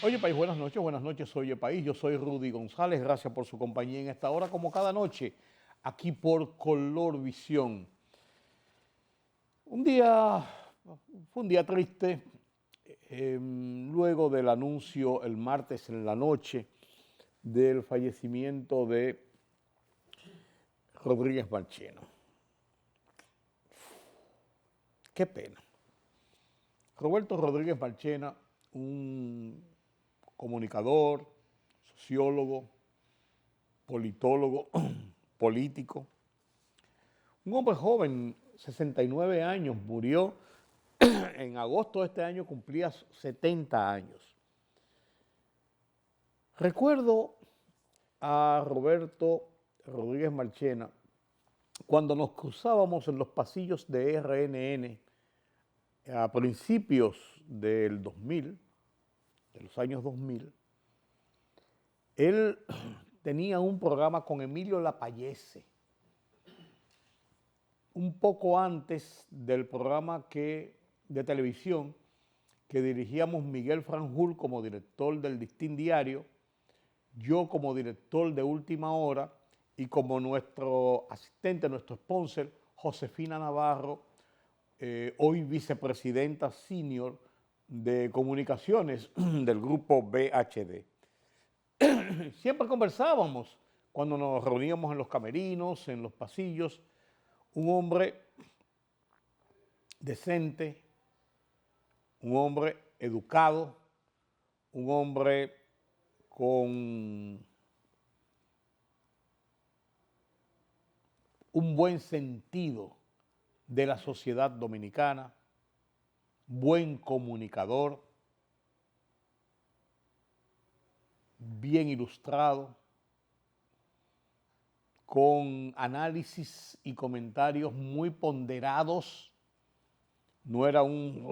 Oye País, buenas noches, oye País, yo soy Rudy González, gracias por su compañía en esta hora, como cada noche, aquí por Color Visión. Un día, fue un día triste, luego del anuncio el martes en la noche del fallecimiento de Rodríguez Marchena. Qué pena. Roberto Rodríguez Marchena, un comunicador, sociólogo, politólogo, político, un hombre joven, 69 años, murió en agosto de este año, cumplía 70 años. Recuerdo a Roberto Rodríguez Marchena cuando nos cruzábamos en los pasillos de RNN a principios del 2000, de los años 2000. Él tenía un programa con Emilio Lapallese, un poco antes del programa de televisión que dirigíamos Miguel Franjul como director del Listín Diario, yo como director de Última Hora y como nuestro asistente, nuestro sponsor, Josefina Navarro, hoy vicepresidenta senior de comunicaciones del grupo BHD. Siempre conversábamos cuando nos reuníamos en los camerinos, en los pasillos. Un hombre decente, un hombre educado, un hombre con un buen sentido de la sociedad dominicana, buen comunicador, bien ilustrado, con análisis y comentarios muy ponderados. No era una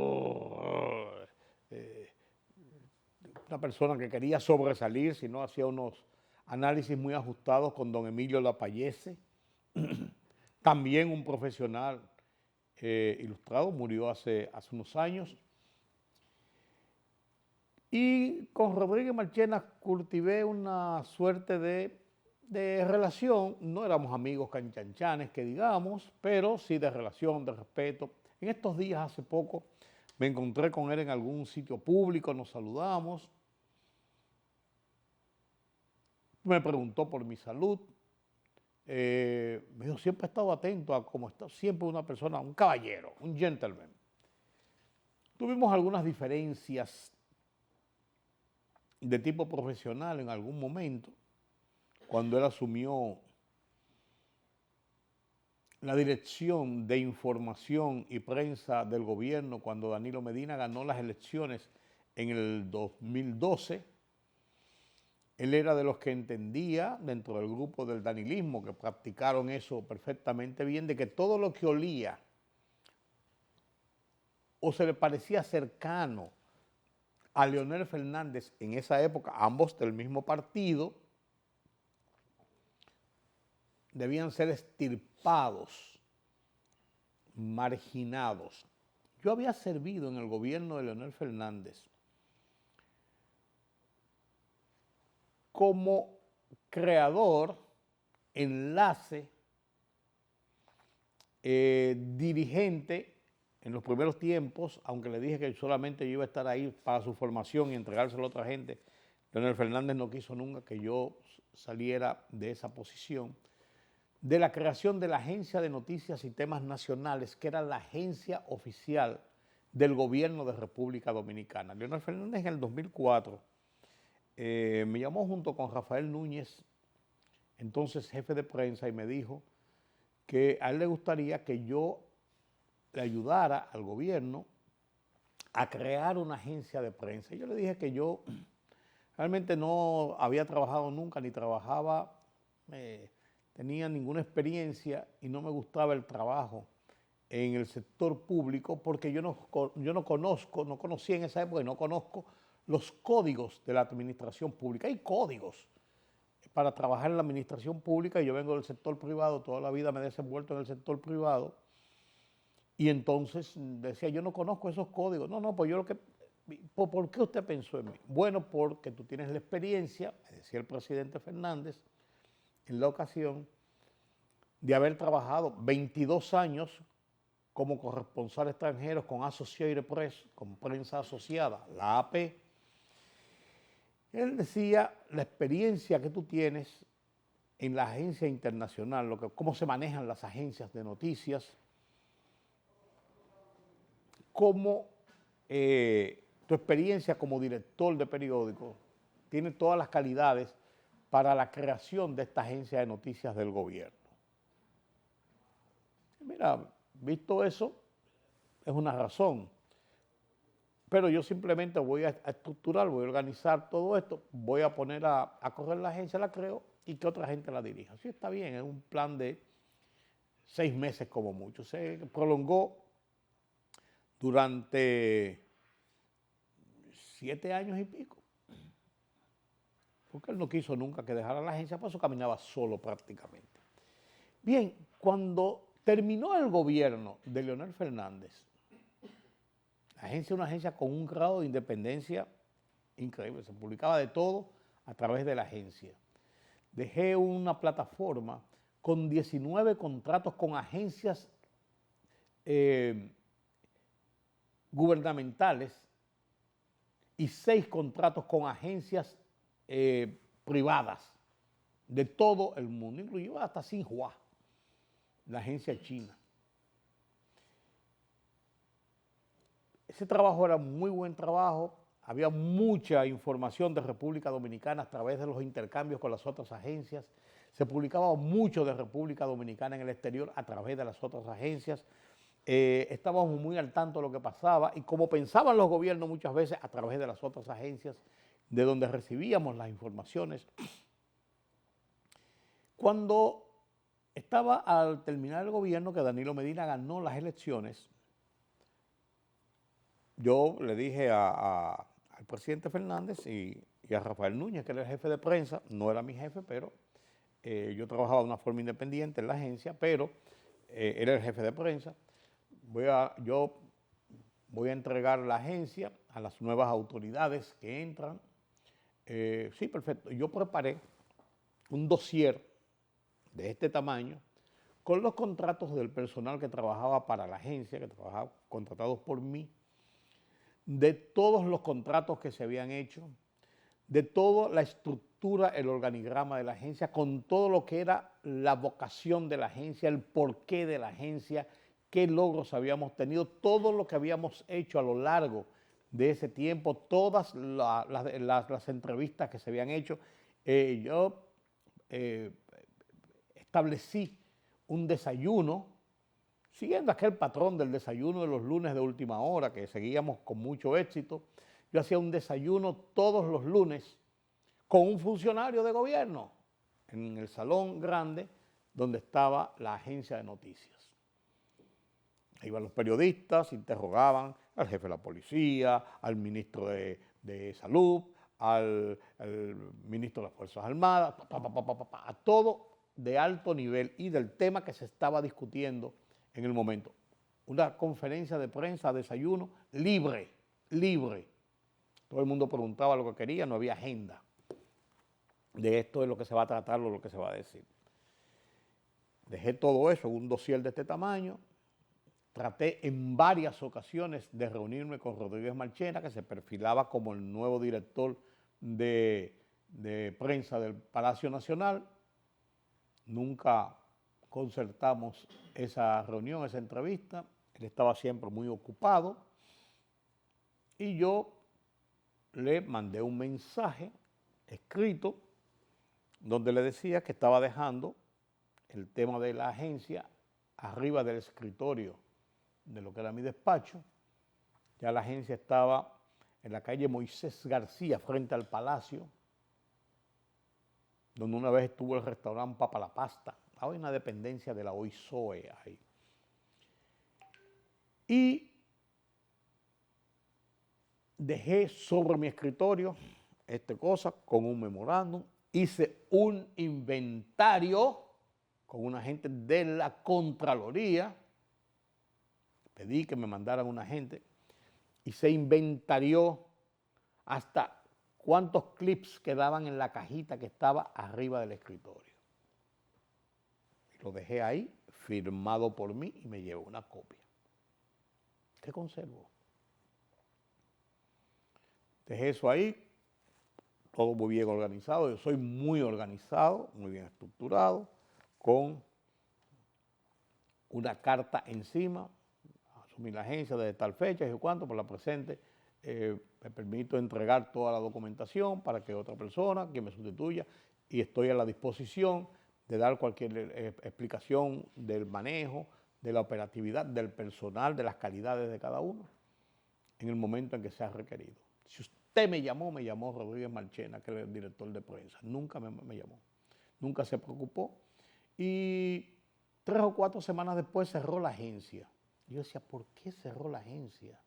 persona que quería sobresalir, sino hacía unos análisis muy ajustados con don Emilio Lapallese, también un profesional ilustrado, murió hace unos años. Y con Rodríguez Marchena cultivé una suerte de relación, no éramos amigos canchanchanes que digamos, pero sí de relación, de respeto. En estos días, hace poco, me encontré con él en algún sitio público, nos saludamos, me preguntó por mi salud, me dijo, siempre he estado atento a cómo está, siempre una persona, un caballero, un gentleman. Tuvimos algunas diferencias de tipo profesional en algún momento, cuando él asumió la dirección de información y prensa del gobierno, cuando Danilo Medina ganó las elecciones en el 2012. Él era de los que entendía, dentro del grupo del danilismo, que practicaron eso perfectamente bien, de que todo lo que olía o se le parecía cercano a Leonel Fernández en esa época, ambos del mismo partido, debían ser extirpados, marginados. Yo había servido en el gobierno de Leonel Fernández como creador, enlace, dirigente en los primeros tiempos, aunque le dije que solamente yo iba a estar ahí para su formación y entregárselo a otra gente. Leonel Fernández no quiso nunca que yo saliera de esa posición, de la creación de la Agencia de Noticias y Temas Nacionales, que era la agencia oficial del gobierno de República Dominicana. Leonel Fernández en el 2004 me llamó junto con Rafael Núñez, entonces jefe de prensa, y me dijo que a él le gustaría que yo le ayudara al gobierno a crear una agencia de prensa. Y yo le dije que yo realmente no había trabajado nunca, ni trabajaba, tenía ninguna experiencia y no me gustaba el trabajo en el sector público porque yo no conocía en esa época y no conozco los códigos de la administración pública. Hay códigos para trabajar en la administración pública y yo vengo del sector privado, toda la vida me he desenvuelto en el sector privado y entonces decía, yo no conozco esos códigos. No, pues yo lo que ¿Por qué usted pensó en mí? Bueno, porque tú tienes la experiencia, me decía el presidente Fernández, en la ocasión, de haber trabajado 22 años como corresponsal extranjero con Associated Press, con prensa asociada, la AP. Él decía la experiencia que tú tienes en la agencia internacional, cómo se manejan las agencias de noticias, cómo tu experiencia como director de periódico tiene todas las calidades para la creación de esta agencia de noticias del gobierno. Mira, visto eso, es una razón. Pero yo simplemente voy a estructurar, voy a organizar todo esto, voy a poner a correr la agencia, la creo, y que otra gente la dirija. Sí, está bien, es un plan de 6 meses como mucho. Se prolongó durante 7 años y pico. Porque él no quiso nunca que dejara la agencia, por eso caminaba solo prácticamente. Bien, cuando terminó el gobierno de Leonel Fernández, la agencia es una agencia con un grado de independencia increíble, se publicaba de todo a través de la agencia. Dejé una plataforma con 19 contratos con agencias gubernamentales y 6 contratos con agencias privadas de todo el mundo, incluido hasta Xinhua, la agencia china. Ese trabajo era muy buen trabajo, había mucha información de República Dominicana a través de los intercambios con las otras agencias, se publicaba mucho de República Dominicana en el exterior a través de las otras agencias, estábamos muy al tanto de lo que pasaba y como pensaban los gobiernos muchas veces a través de las otras agencias de donde recibíamos las informaciones. Cuando estaba al terminar el gobierno, que Danilo Medina ganó las elecciones, yo le dije al presidente Fernández y a Rafael Núñez, que era el jefe de prensa, no era mi jefe, pero yo trabajaba de una forma independiente en la agencia, pero era el jefe de prensa. Yo voy a entregar la agencia a las nuevas autoridades que entran. Sí, perfecto. Yo preparé un dossier de este tamaño con los contratos del personal que trabajaba para la agencia, que trabajaba contratados por mí, de todos los contratos que se habían hecho, de toda la estructura, el organigrama de la agencia, con todo lo que era la vocación de la agencia, el porqué de la agencia, qué logros habíamos tenido, todo lo que habíamos hecho a lo largo de ese tiempo, todas las entrevistas que se habían hecho. Yo establecí un desayuno, siguiendo aquel patrón del desayuno de los lunes de última hora, que seguíamos con mucho éxito. Yo hacía un desayuno todos los lunes con un funcionario de gobierno en el salón grande donde estaba la agencia de noticias. Ahí iban los periodistas, interrogaban al jefe de la policía, al ministro de Salud, al ministro de las Fuerzas Armadas, a todo de alto nivel y del tema que se estaba discutiendo en el momento. Una conferencia de prensa, desayuno, libre. Todo el mundo preguntaba lo que quería, no había agenda. De esto es lo que se va a tratar, lo que se va a decir. Dejé todo eso en un dossier de este tamaño. Traté en varias ocasiones de reunirme con Rodríguez Marchena, que se perfilaba como el nuevo director de prensa del Palacio Nacional. Nunca concertamos esa reunión, esa entrevista. Él estaba siempre muy ocupado. Y yo le mandé un mensaje escrito donde le decía que estaba dejando el tema de la agencia arriba del escritorio de lo que era mi despacho. Ya la agencia estaba en la calle Moisés García, frente al Palacio, donde una vez estuvo el restaurante Papa la Pasta. Ahora hay una dependencia de la OISOE ahí. Y dejé sobre mi escritorio esta cosa con un memorándum. Hice un inventario con una gente de la Contraloría. Pedí que me mandaran una gente y se inventarió hasta cuántos clips quedaban en la cajita que estaba arriba del escritorio. Lo dejé ahí, firmado por mí, y me llevo una copia. ¿Qué conservo? Dejé eso ahí, todo muy bien organizado. Yo soy muy organizado, muy bien estructurado, con una carta encima. Asumí la agencia desde tal fecha y cuánto, por la presente. Me permito entregar toda la documentación para que otra persona, que me sustituya, y estoy a la disposición de dar cualquier explicación del manejo, de la operatividad, del personal, de las calidades de cada uno, en el momento en que sea requerido. Si usted me llamó Rodríguez Marchena, que es el director de prensa. Nunca me llamó, nunca se preocupó. Y 3 o 4 semanas después cerró la agencia. Yo decía, ¿por qué cerró la agencia?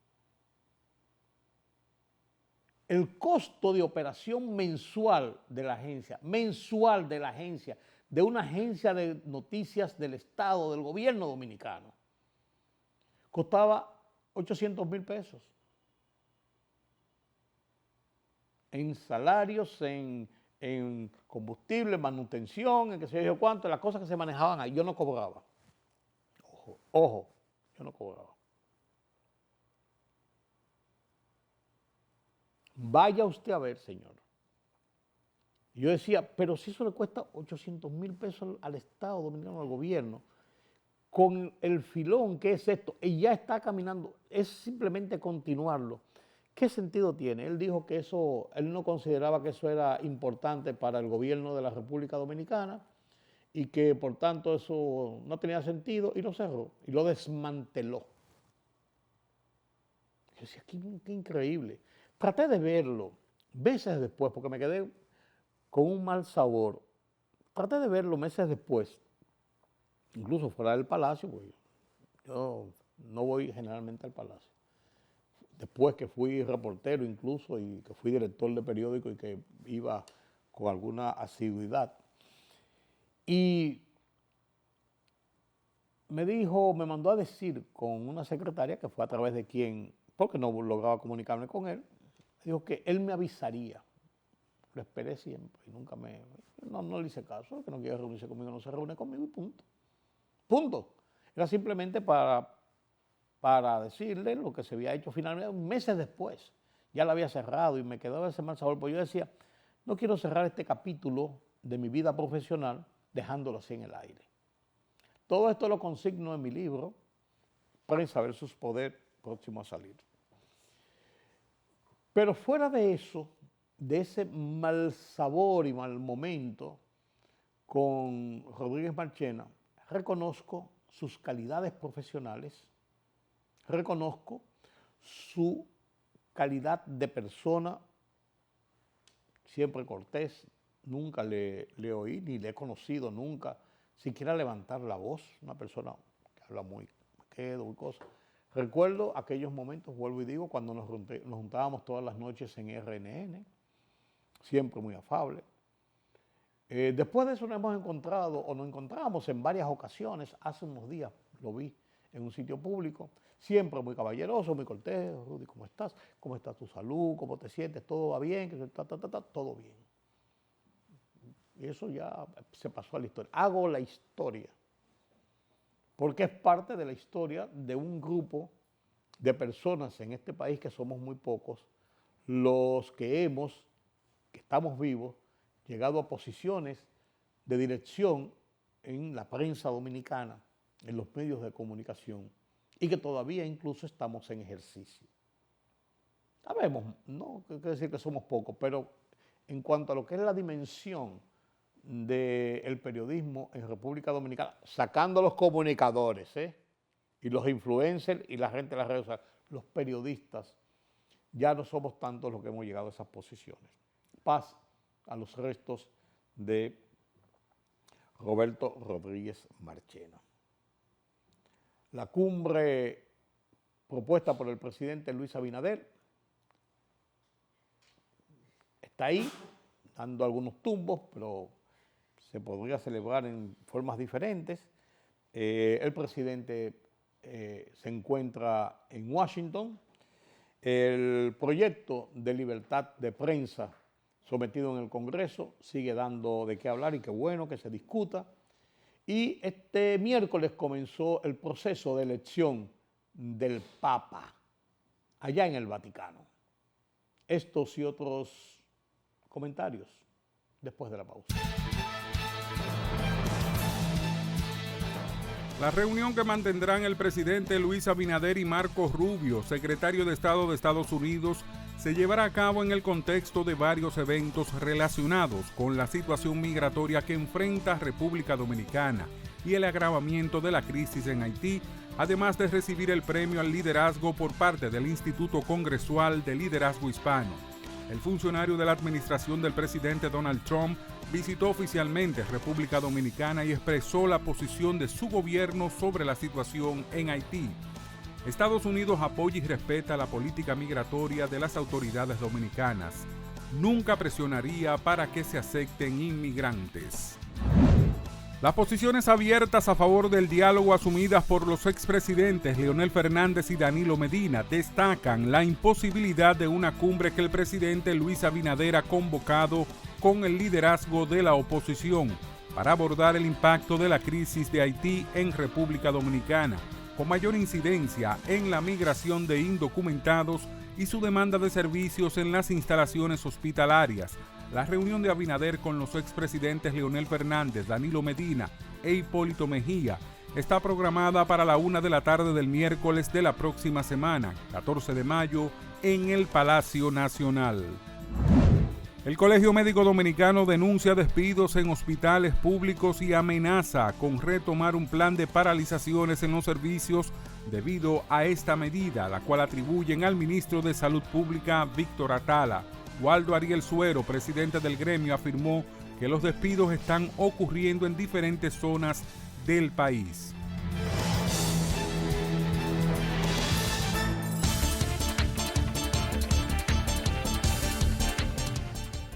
El costo de operación mensual de la agencia, de una agencia de noticias del Estado, del gobierno dominicano, costaba 800,000 pesos. En salarios, en combustible, manutención, en qué sé yo cuánto, las cosas que se manejaban ahí, yo no cobraba. Ojo, yo no cobraba. Vaya usted a ver, señor. Yo decía, pero si eso le cuesta 800,000 pesos al Estado dominicano, al gobierno, con el filón que es esto, y ya está caminando, es simplemente continuarlo. ¿Qué sentido tiene? Él dijo que eso, él no consideraba que eso era importante para el gobierno de la República Dominicana y que por tanto eso no tenía sentido y lo cerró y lo desmanteló. Yo decía, qué increíble. Traté de verlo meses después porque me quedé con un mal sabor. Traté de verlo meses después, incluso fuera del Palacio, porque yo no voy generalmente al Palacio. Después que fui reportero incluso y que fui director de periódico y que iba con alguna asiduidad. Y me mandó a decir con una secretaria, que fue a través de quien, porque no lograba comunicarme con él, dijo que él me avisaría. Lo esperé siempre y nunca no le hice caso, que no quiere reunirse conmigo, no se reúne conmigo y punto. Punto. Era simplemente para decirle lo que se había hecho finalmente meses después. Ya lo había cerrado y me quedaba ese mal sabor, porque yo decía, no quiero cerrar este capítulo de mi vida profesional dejándolo así en el aire. Todo esto lo consigno en mi libro, Prensa versus Poder, próximo a salir. Pero fuera de eso, de ese mal sabor y mal momento con Rodríguez Marchena, reconozco sus calidades profesionales, reconozco su calidad de persona, siempre cortés, nunca le oí ni le he conocido nunca, siquiera levantar la voz, una persona que habla muy quedo y cosas. Recuerdo aquellos momentos, vuelvo y digo, cuando nos juntábamos todas las noches en RNN, siempre muy afable. Después de eso nos hemos encontrado, o nos encontramos en varias ocasiones, hace unos días lo vi en un sitio público, siempre muy caballeroso, muy cortés. Rudy, ¿cómo estás? ¿Cómo está tu salud? ¿Cómo te sientes? ¿Todo va bien? Todo bien. Y eso ya se pasó a la historia. Hago la historia, porque es parte de la historia de un grupo de personas en este país que somos muy pocos, los que estamos vivos, llegado a posiciones de dirección en la prensa dominicana, en los medios de comunicación, y que todavía incluso estamos en ejercicio. Sabemos, no quiere decir que somos pocos, pero en cuanto a lo que es la dimensión del periodismo en República Dominicana, sacando los comunicadores, y los influencers y la gente de las redes sociales, los periodistas, ya no somos tantos los que hemos llegado a esas posiciones. Paz a los restos de Roberto Rodríguez Marchena. La cumbre propuesta por el presidente Luis Abinader está ahí, dando algunos tumbos, pero se podría celebrar en formas diferentes. El presidente se encuentra en Washington El proyecto de libertad de prensa sometido en el Congreso sigue dando de qué hablar y qué bueno que se discuta. Y este miércoles comenzó el proceso de elección del Papa allá en el Vaticano. Estos y otros comentarios después de la pausa. La reunión que mantendrán el presidente Luis Abinader y Marco Rubio, secretario de Estado de Estados Unidos, se llevará a cabo en el contexto de varios eventos relacionados con la situación migratoria que enfrenta República Dominicana y el agravamiento de la crisis en Haití, además de recibir el premio al liderazgo por parte del Instituto Congresual de Liderazgo Hispano. El funcionario de la administración del presidente Donald Trump visitó oficialmente República Dominicana y expresó la posición de su gobierno sobre la situación en Haití. Estados Unidos apoya y respeta la política migratoria de las autoridades dominicanas. Nunca presionaría para que se acepten inmigrantes. Las posiciones abiertas a favor del diálogo asumidas por los expresidentes Leonel Fernández y Danilo Medina destacan la imposibilidad de una cumbre que el presidente Luis Abinader ha convocado con el liderazgo de la oposición para abordar el impacto de la crisis de Haití en República Dominicana, con mayor incidencia en la migración de indocumentados y su demanda de servicios en las instalaciones hospitalarias. La reunión de Abinader con los expresidentes Leonel Fernández, Danilo Medina e Hipólito Mejía está programada para la 1 de la tarde del miércoles de la próxima semana, 14 de mayo, en el Palacio Nacional. El Colegio Médico Dominicano denuncia despidos en hospitales públicos y amenaza con retomar un plan de paralizaciones en los servicios debido a esta medida, la cual atribuyen al ministro de Salud Pública, Víctor Atala. Waldo Ariel Suero, presidente del gremio, afirmó que los despidos están ocurriendo en diferentes zonas del país.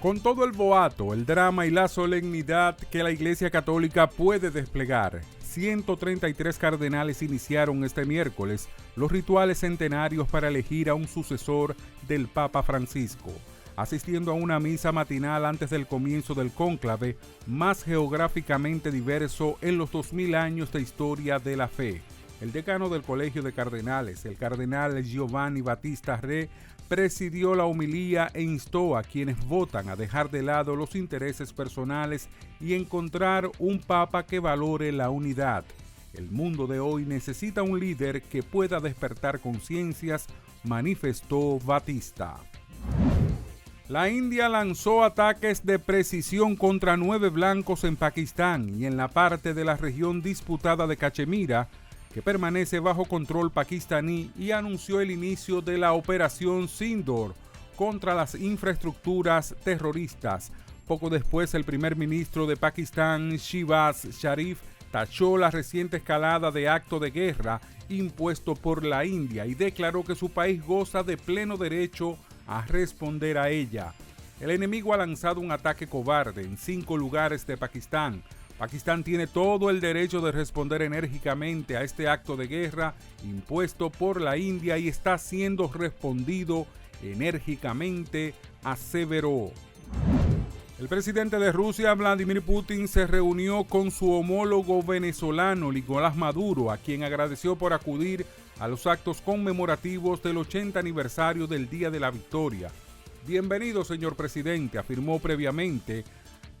Con todo el boato, el drama y la solemnidad que la Iglesia Católica puede desplegar, 133 cardenales iniciaron este miércoles los rituales centenarios para elegir a un sucesor del Papa Francisco, asistiendo a una misa matinal antes del comienzo del cónclave más geográficamente diverso en los 2000 años de historia de la fe. El decano del Colegio de Cardenales, el cardenal Giovanni Battista Re, presidió la homilía e instó a quienes votan a dejar de lado los intereses personales y encontrar un papa que valore la unidad. El mundo de hoy necesita un líder que pueda despertar conciencias, manifestó Batista. La India lanzó ataques de precisión contra 9 blancos en Pakistán y en la parte de la región disputada de Cachemira, que permanece bajo control pakistaní, y anunció el inicio de la operación Sindoor contra las infraestructuras terroristas. Poco después, el primer ministro de Pakistán, Shehbaz Sharif, tachó la reciente escalada de acto de guerra impuesto por la India y declaró que su país goza de pleno derecho a responder a ella. El enemigo ha lanzado un ataque cobarde en 5 lugares de Pakistán. Pakistán tiene todo el derecho de responder enérgicamente a este acto de guerra impuesto por la India y está siendo respondido enérgicamente, aseveró. El presidente de Rusia, Vladimir Putin, se reunió con su homólogo venezolano, Nicolás Maduro, a quien agradeció por acudir a los actos conmemorativos del 80 aniversario del Día de la Victoria. Bienvenido, señor presidente, afirmó previamente.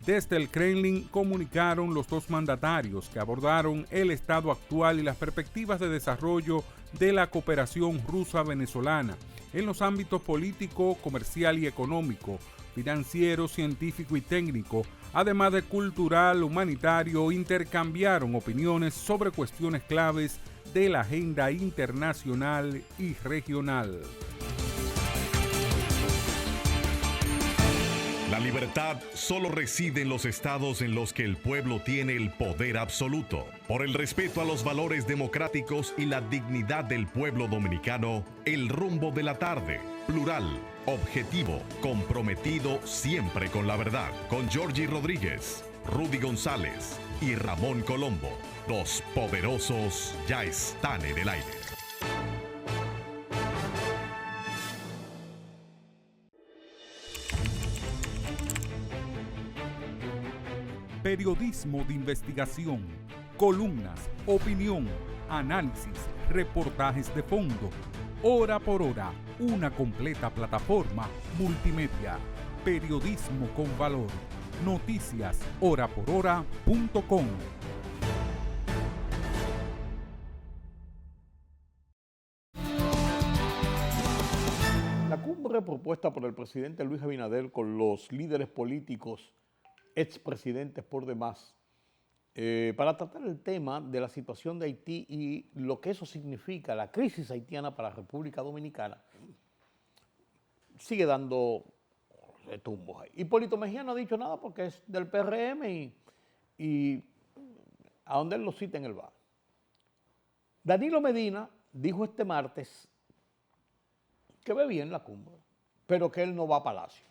Desde el Kremlin comunicaron los dos mandatarios que abordaron el estado actual y las perspectivas de desarrollo de la cooperación rusa-venezolana en los ámbitos político, comercial y económico, financiero, científico y técnico, además de cultural, humanitario. Intercambiaron opiniones sobre cuestiones claves de la agenda internacional y regional. La libertad solo reside en los estados en los que el pueblo tiene el poder absoluto. Por el respeto a los valores democráticos y la dignidad del pueblo dominicano, El Rumbo de la Tarde, plural, objetivo, comprometido siempre con la verdad. Con Georgie Rodríguez, Rudy González y Ramón Colombo. Los poderosos ya están en el aire. periodismo de investigación, columnas, opinión, análisis, reportajes de fondo. Hora por hora, una completa plataforma multimedia. Periodismo con valor. Noticias horaporhora.com. La cumbre propuesta por el presidente Luis Abinader con los líderes políticos, expresidentes por demás, para tratar el tema de la situación de Haití y lo que eso significa, la crisis haitiana para la República Dominicana, sigue dando tumbos ahí. Hipólito Mejía no ha dicho nada porque es del PRM y a donde él lo cita en el bar. Danilo Medina dijo este martes que ve bien la cumbre, pero que él no va a Palacio.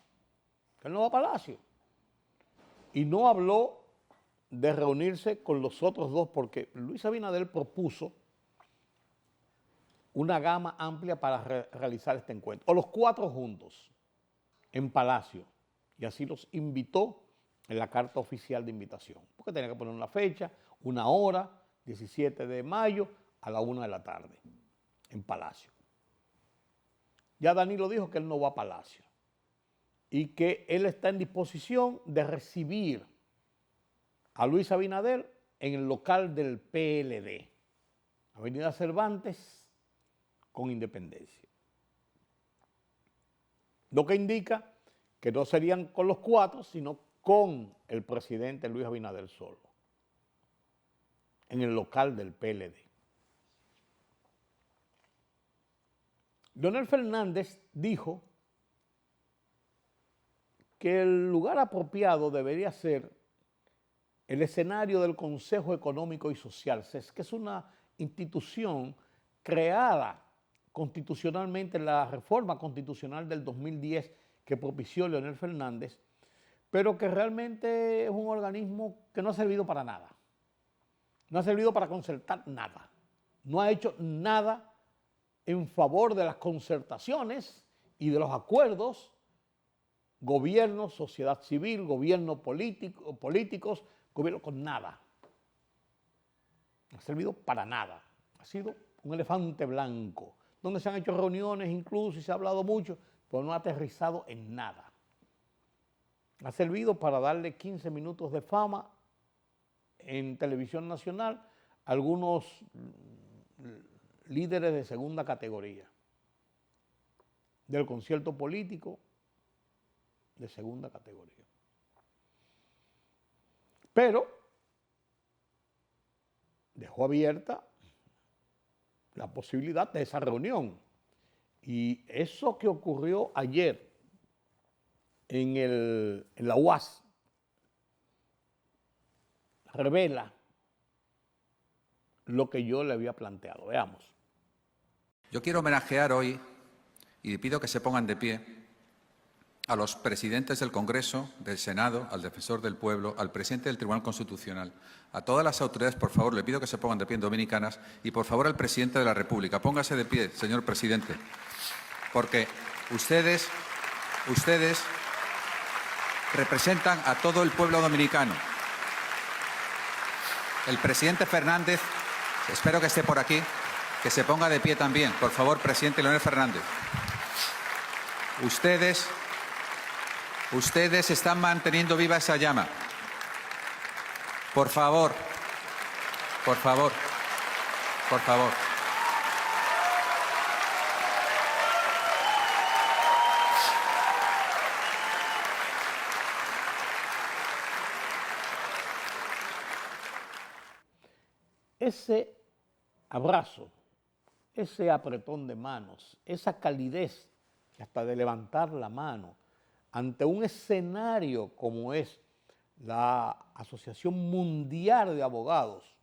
Que él no va a Palacio. Y no habló de reunirse con los otros dos porque Luis Abinader propuso una gama amplia para realizar este encuentro, o los cuatro juntos en Palacio, y así los invitó en la carta oficial de invitación, porque tenía que poner una fecha, una hora, 17 de mayo a la 1 de la tarde, en Palacio. Ya Danilo dijo que él no va a Palacio y que él está en disposición de recibir a Luis Abinader en el local del PLD, Avenida Cervantes con Independencia. Lo que indica que no serían con los cuatro, sino con el presidente Luis Abinader solo, en el local del PLD. Leonel Fernández dijo que el lugar apropiado debería ser el escenario del Consejo Económico y Social, que es una institución creada constitucionalmente en la reforma constitucional del 2010 que propició Leonel Fernández, pero que realmente es un organismo que no ha servido para nada. No ha servido para concertar nada. No ha hecho nada en favor de las concertaciones y de los acuerdos, gobierno, sociedad civil, gobierno políticos, gobierno con nada. No ha servido para nada. Ha sido un elefante blanco, donde se han hecho reuniones incluso y se ha hablado mucho, pero no ha aterrizado en nada. Ha servido para darle 15 minutos de fama en televisión nacional a algunos líderes de segunda categoría, del concierto político de segunda categoría. Pero dejó abierta la posibilidad de esa reunión. Y eso que ocurrió ayer en la UAS revela lo que yo le había planteado. Veamos. Yo quiero homenajear hoy, y le pido que se pongan de pie, a los presidentes del Congreso, del Senado, al Defensor del Pueblo, al presidente del Tribunal Constitucional, a todas las autoridades, por favor, le pido que se pongan de pie en dominicanas, y por favor al presidente de la República. Póngase de pie, señor presidente, porque ustedes representan a todo el pueblo dominicano. El presidente Fernández, espero que esté por aquí, que se ponga de pie también. Por favor, presidente Leonel Fernández. Ustedes están manteniendo viva esa llama. Por favor, por favor, por favor. Ese abrazo, ese apretón de manos, esa calidez, hasta de levantar la mano, ante un escenario como es la Asociación Mundial de Abogados,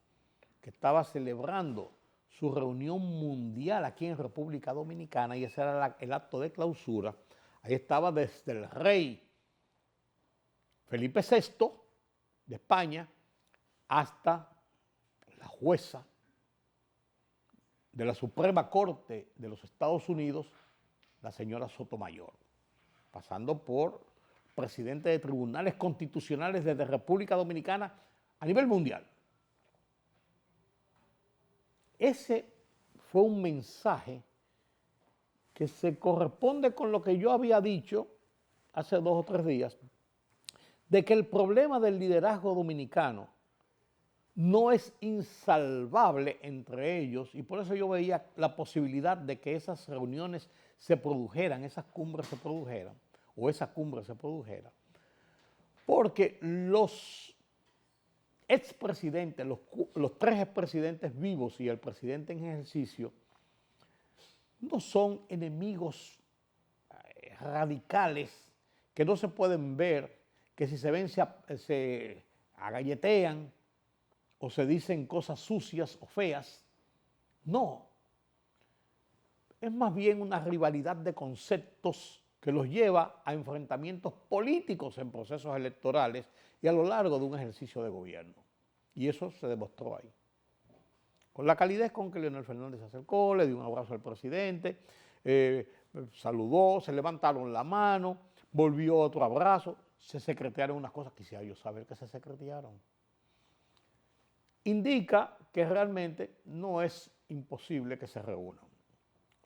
que estaba celebrando su reunión mundial aquí en República Dominicana, y ese era el acto de clausura. Ahí estaba desde el rey Felipe VI de España hasta la jueza de la Suprema Corte de los Estados Unidos, la señora Sotomayor, pasando por presidentes de tribunales constitucionales desde República Dominicana a nivel mundial. Ese fue un mensaje que se corresponde con lo que yo había dicho hace 2 o 3 días, de que el problema del liderazgo dominicano no es insalvable entre ellos, y por eso yo veía la posibilidad de que esas reuniones se produjeran, esas cumbres se produjeran, o esa cumbre se produjera, porque los expresidentes, los 3 expresidentes vivos y el presidente en ejercicio, no son enemigos radicales que no se pueden ver, que si se ven se agalletean o se dicen cosas sucias o feas. No. Es más bien una rivalidad de conceptos que los lleva a enfrentamientos políticos en procesos electorales y a lo largo de un ejercicio de gobierno. Y eso se demostró ahí. Con la calidez con que Leonel Fernández se acercó, le dio un abrazo al presidente, saludó, se levantaron la mano, volvió otro abrazo, se secretearon unas cosas, quisiera yo saber que se secretearon. Indica que realmente no es imposible que se reúnan.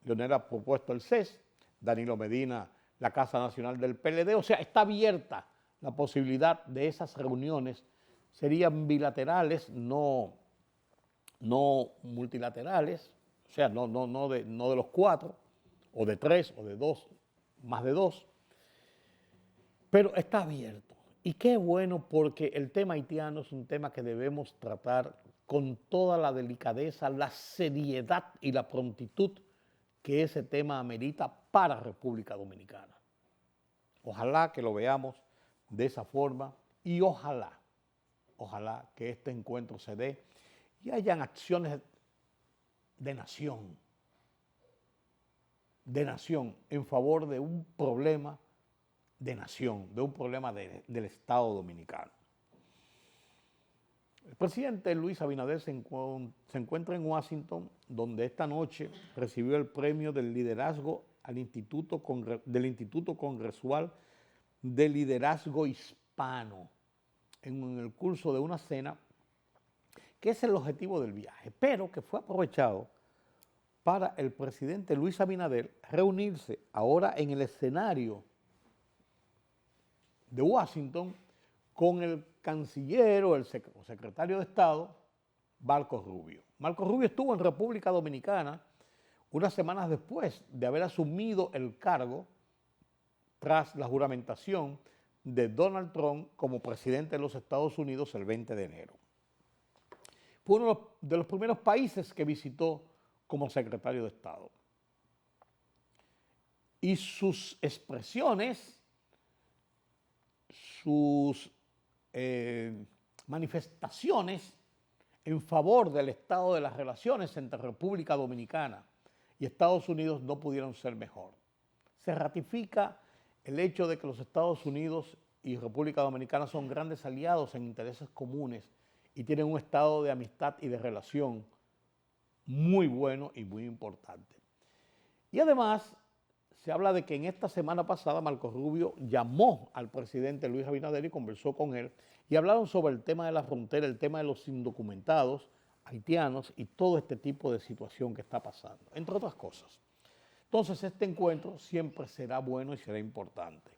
Leonel ha propuesto el CES, Danilo Medina la Casa Nacional del PLD, o sea, está abierta la posibilidad de esas reuniones, serían bilaterales, no multilaterales, o sea, no de los 4, o de 3, o de 2, más de 2, pero está abierto. Y qué bueno, porque el tema haitiano es un tema que debemos tratar con toda la delicadeza, la seriedad y la prontitud que ese tema amerita para República Dominicana. Ojalá que lo veamos de esa forma y ojalá que este encuentro se dé y hayan acciones de nación en favor de un problema de nación, de un problema del Estado Dominicano. El presidente Luis Abinader se encuentra en Washington, donde esta noche recibió el premio del liderazgo del Instituto Congresual de Liderazgo Hispano, en el curso de una cena que es el objetivo del viaje, pero que fue aprovechado para el presidente Luis Abinader reunirse ahora en el escenario de Washington con el canciller o el secretario de Estado, Marco Rubio. Marco Rubio estuvo en República Dominicana unas semanas después de haber asumido el cargo tras la juramentación de Donald Trump como presidente de los Estados Unidos el 20 de enero. Fue uno de los primeros países que visitó como secretario de Estado. Y sus expresiones, sus manifestaciones en favor del estado de las relaciones entre República Dominicana y Estados Unidos no pudieron ser mejor. Se ratifica el hecho de que los Estados Unidos y República Dominicana son grandes aliados en intereses comunes y tienen un estado de amistad y de relación muy bueno y muy importante. Y además se habla de que en esta semana pasada Marco Rubio llamó al presidente Luis Abinader y conversó con él y hablaron sobre el tema de la frontera, el tema de los indocumentados haitianos y todo este tipo de situación que está pasando, entre otras cosas. Entonces este encuentro siempre será bueno y será importante.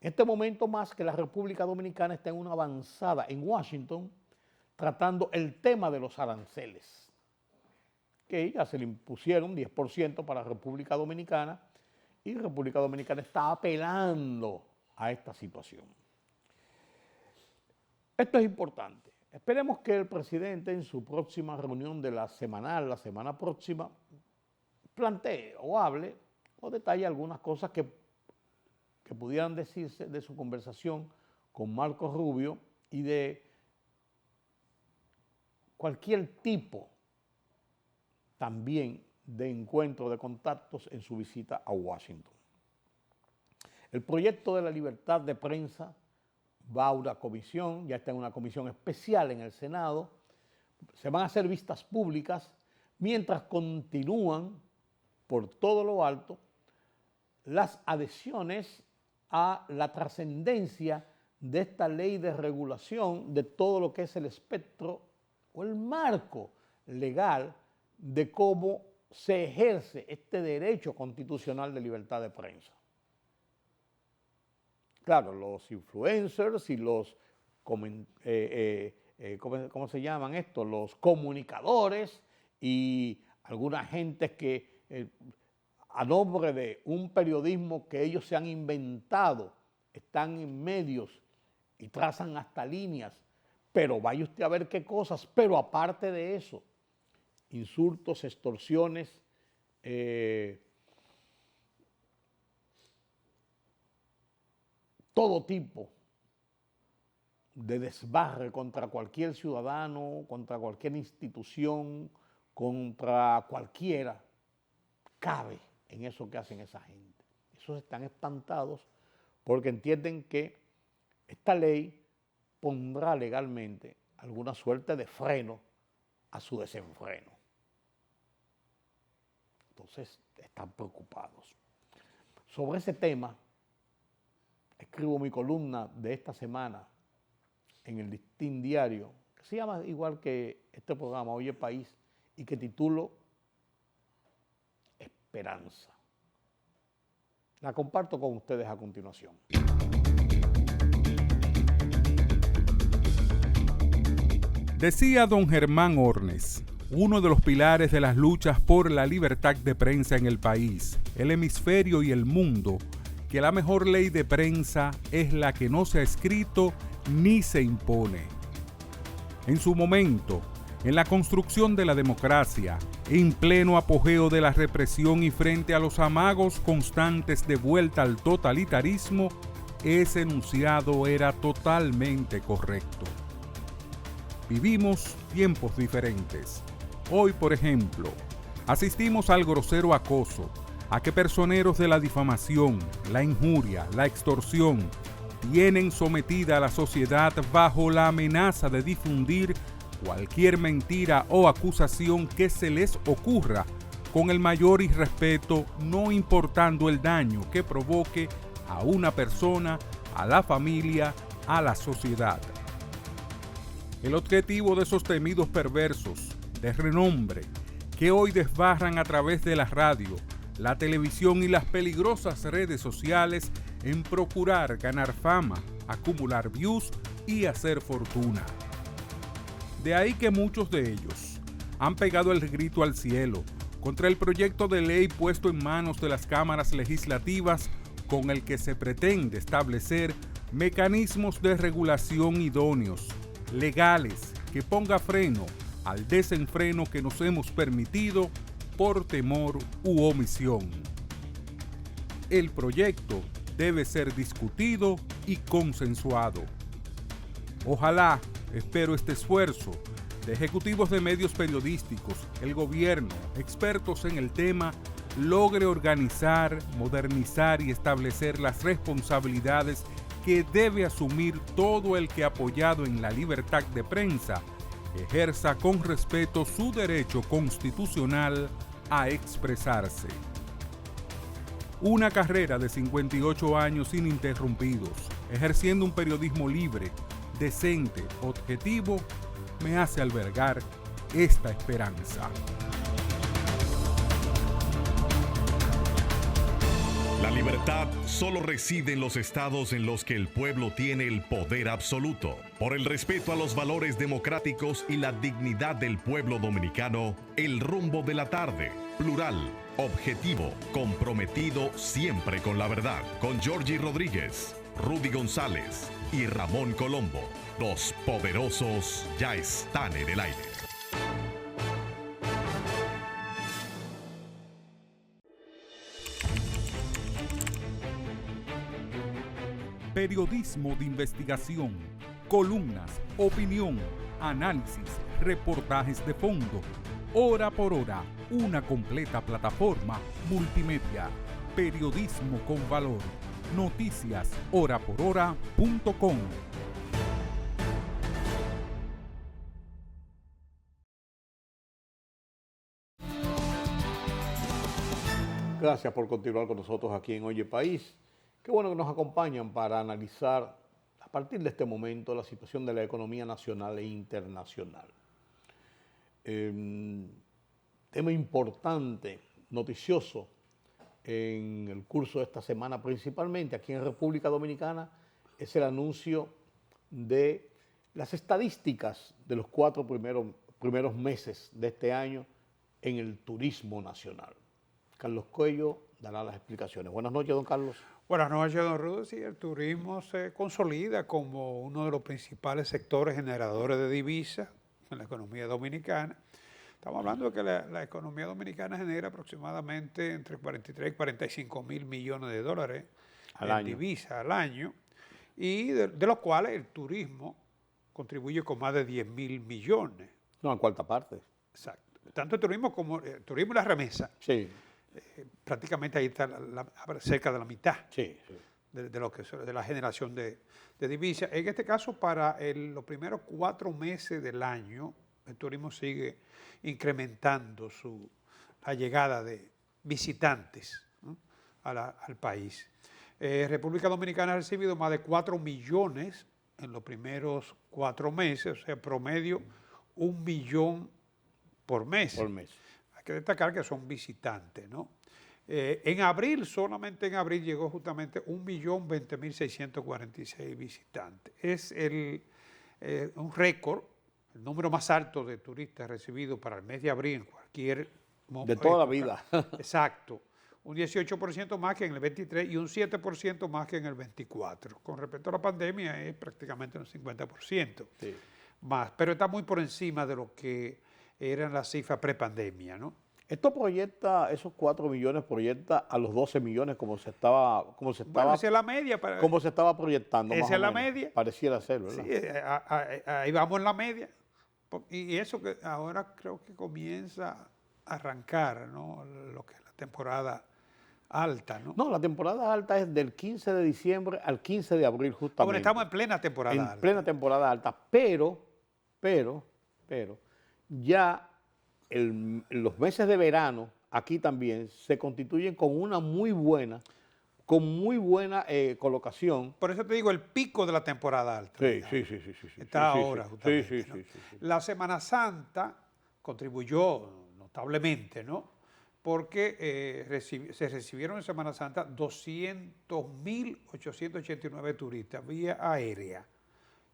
En este momento más que la República Dominicana está en una avanzada en Washington tratando el tema de los aranceles, que ya se le impusieron 10% para la República Dominicana y República Dominicana está apelando a esta situación. Esto es importante. Esperemos que el presidente en su próxima reunión de la semana próxima, plantee o hable o detalle algunas cosas que pudieran decirse de su conversación con Marco Rubio y de cualquier tipo también de encuentro, de contactos en su visita a Washington. El proyecto de la libertad de prensa va a una comisión, ya está en una comisión especial en el Senado, se van a hacer vistas públicas mientras continúan por todo lo alto las adhesiones a la trascendencia de esta ley de regulación de todo lo que es el espectro o el marco legal de cómo se ejerce este derecho constitucional de libertad de prensa. Claro, los influencers y los, ¿cómo se llaman esto? Los comunicadores y alguna gente que a nombre de un periodismo que ellos se han inventado, están en medios y trazan hasta líneas, pero vaya usted a ver qué cosas, pero aparte de eso, insultos, extorsiones, todo tipo de desbarre contra cualquier ciudadano, contra cualquier institución, contra cualquiera, cabe en eso que hacen esa gente. Esos están espantados porque entienden que esta ley pondrá legalmente alguna suerte de freno a su desenfreno. Entonces están preocupados. Sobre ese tema, escribo mi columna de esta semana en el Listín Diario, que se llama igual que este programa, Oye País, y que titulo Esperanza. La comparto con ustedes a continuación. Decía don Germán Ornes, uno de los pilares de las luchas por la libertad de prensa en el país, el hemisferio y el mundo, que la mejor ley de prensa es la que no se ha escrito ni se impone. En su momento, en la construcción de la democracia, en pleno apogeo de la represión y frente a los amagos constantes de vuelta al totalitarismo, ese enunciado era totalmente correcto. Vivimos tiempos diferentes. Hoy, por ejemplo, asistimos al grosero acoso, a que personeros de la difamación, la injuria, la extorsión, tienen sometida a la sociedad bajo la amenaza de difundir cualquier mentira o acusación que se les ocurra, con el mayor irrespeto, no importando el daño que provoque a una persona, a la familia, a la sociedad. El objetivo de esos temidos perversos, de renombre, que hoy desbarran a través de la radio, la televisión y las peligrosas redes sociales en procurar ganar fama, acumular views y hacer fortuna. De ahí que muchos de ellos han pegado el grito al cielo contra el proyecto de ley puesto en manos de las cámaras legislativas con el que se pretende establecer mecanismos de regulación idóneos, legales, que ponga freno al desenfreno que nos hemos permitido por temor u omisión. El proyecto debe ser discutido y consensuado. Ojalá, espero este esfuerzo de ejecutivos de medios periodísticos, el gobierno, expertos en el tema, logre organizar, modernizar y establecer las responsabilidades que debe asumir todo el que, apoyado en la libertad de prensa, ejerza con respeto su derecho constitucional a expresarse. Una carrera de 58 años ininterrumpidos, ejerciendo un periodismo libre, decente, objetivo, me hace albergar esta esperanza. La libertad solo reside en los estados en los que el pueblo tiene el poder absoluto. Por el respeto a los valores democráticos y la dignidad del pueblo dominicano, el rumbo de la tarde, plural, objetivo, comprometido siempre con la verdad. Con Georgie Rodríguez, Rudy González y Ramón Colombo. Los poderosos ya están en el aire. Periodismo de investigación, columnas, opinión, análisis, reportajes de fondo. Hora por hora, una completa plataforma multimedia. Periodismo con valor. Noticias horaporhora.com. Gracias por continuar con nosotros aquí en Oye País. Qué bueno que nos acompañan para analizar a partir de este momento la situación de la economía nacional e internacional. Tema importante, noticioso en el curso de esta semana, principalmente aquí en República Dominicana, es el anuncio de las estadísticas de los 4 primeros meses de este año en el turismo nacional. Carlos Coello dará las explicaciones. Buenas noches, don Carlos. Buenas noches, don Rudo. Sí, el turismo se consolida como uno de los principales sectores generadores de divisas en la economía dominicana. Estamos hablando de que la economía dominicana genera aproximadamente entre 43 y 45 mil millones de dólares en divisas al año, y de los cuales el turismo contribuye con más de 10 mil millones. No, en cuarta parte. Exacto. Tanto el turismo como el turismo y la remesa. Sí. Prácticamente ahí está cerca de la mitad. Sí, sí. De lo que de la generación de divisas. En este caso, para los primeros 4 meses del año, el turismo sigue incrementando la llegada de visitantes, ¿no?, al país. República Dominicana ha recibido más de 4 millones en los primeros 4 meses, o sea, promedio 1 millón por mes. Por mes. Hay que destacar que son visitantes, ¿no? En abril, solamente en abril, llegó justamente 1.020.646 visitantes. Es un récord, el número más alto de turistas recibidos para el mes de abril en cualquier momento. De toda la vida. Exacto. Un 18% más que en el 23 y un 7% más que en el 24. Con respecto a la pandemia es prácticamente un 50%. Sí. Más, pero está muy por encima de lo que eran las cifras prepandemia, ¿no? Esto proyecta, esos 4 millones proyecta a los 12 millones como se estaba Bueno, esa es la media. como se estaba proyectando. Esa más es o la menos. media. Pareciera ser, ¿verdad? Sí, ahí vamos en la media. Y eso que ahora creo que comienza a arrancar, ¿no?, lo que es la temporada alta, ¿no? No, la temporada alta es del 15 de diciembre al 15 de abril justamente. Bueno, estamos en plena temporada alta. En plena temporada alta, pero, ya los meses de verano aquí también se constituyen con una muy buena colocación. Por eso te digo, el pico de la temporada alta. Sí. Está ahora, justamente. Sí. ¿no? La Semana Santa contribuyó notablemente, ¿no? Porque se recibieron en Semana Santa 200.889 turistas vía aérea.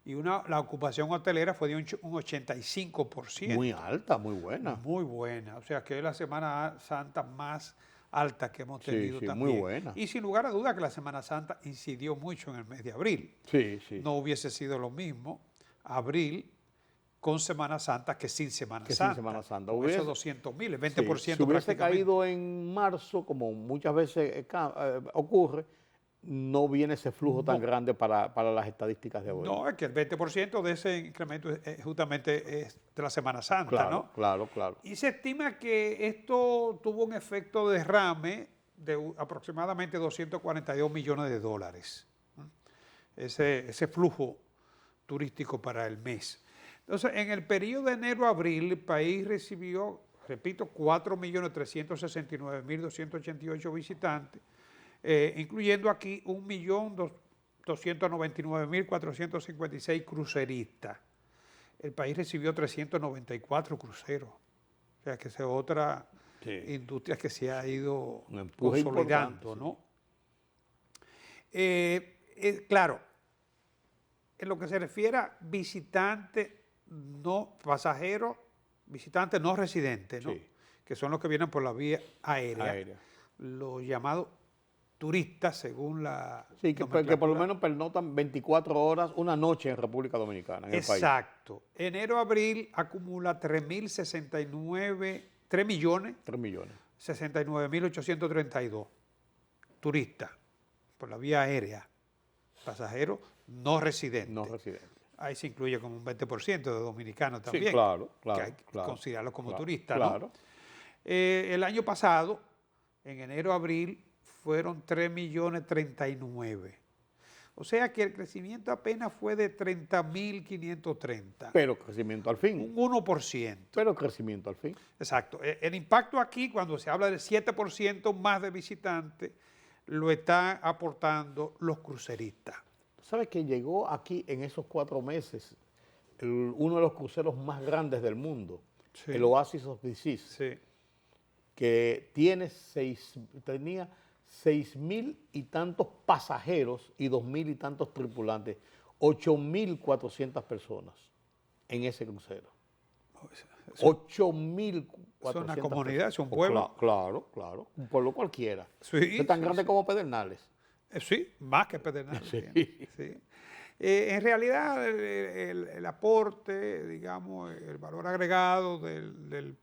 Y la ocupación hotelera fue de un 85%. Muy alta, muy buena. Muy buena. O sea, que es la Semana Santa más alta que hemos tenido sí, también. muy buena. Y sin lugar a duda que la Semana Santa incidió mucho en el mes de abril. Sí. No hubiese sido lo mismo abril con Semana Santa que sin Semana Santa. Sin Semana Santa. Con esos 200.000, el 20%. Si hubiese caído en marzo, como muchas veces ocurre, no viene ese flujo tan grande para las estadísticas de hoy. No, es que el 20% de ese incremento justamente es de la Semana Santa, claro, ¿no? Claro. Y se estima que esto tuvo un efecto de derrame de aproximadamente 242 millones de dólares. Ese flujo turístico para el mes. Entonces, en el periodo de enero a abril, el país recibió, repito, 4.369.288 visitantes, incluyendo aquí 1.299.456 cruceristas. El país recibió 394 cruceros. O sea, que esa es otra industria que se ha ido consolidando, ¿no? Claro, en lo que se refiere a visitantes no pasajeros, visitantes no residentes, ¿no? Sí. Que son los que vienen por la vía aérea. Los llamados turistas, según la... Sí, que por lo menos pernoctan 24 horas, una noche en República Dominicana, en el país. Exacto. Enero-abril acumula 3 millones 69.832 turistas por la vía aérea, pasajeros no residentes. No residentes. Ahí se incluye como un 20% de dominicanos también. Sí, claro. Que hay que considerarlos como turistas, claro. ¿no? El año pasado, en enero-abril, fueron 3.039.000. O sea que el crecimiento apenas fue de 30.530. Pero crecimiento al fin. Un 1%. Pero crecimiento al fin. Exacto. El impacto aquí, cuando se habla del 7% más de visitantes, lo están aportando los cruceristas. ¿Sabes que llegó aquí en esos 4 meses uno de los cruceros más grandes del mundo, Sí. el Oasis of the Seas, Sí. que tenía 6.000 y tantos pasajeros y 2.000 y tantos tripulantes, 8.400 personas en ese crucero. 8.400 Es una comunidad, es un personas. pueblo. Claro, claro, un pueblo cualquiera. Sí, Es tan sí, grande sí. como Pedernales. Sí, más que Pedernales. Sí. tiene, sí. En realidad, el aporte, digamos, el valor agregado del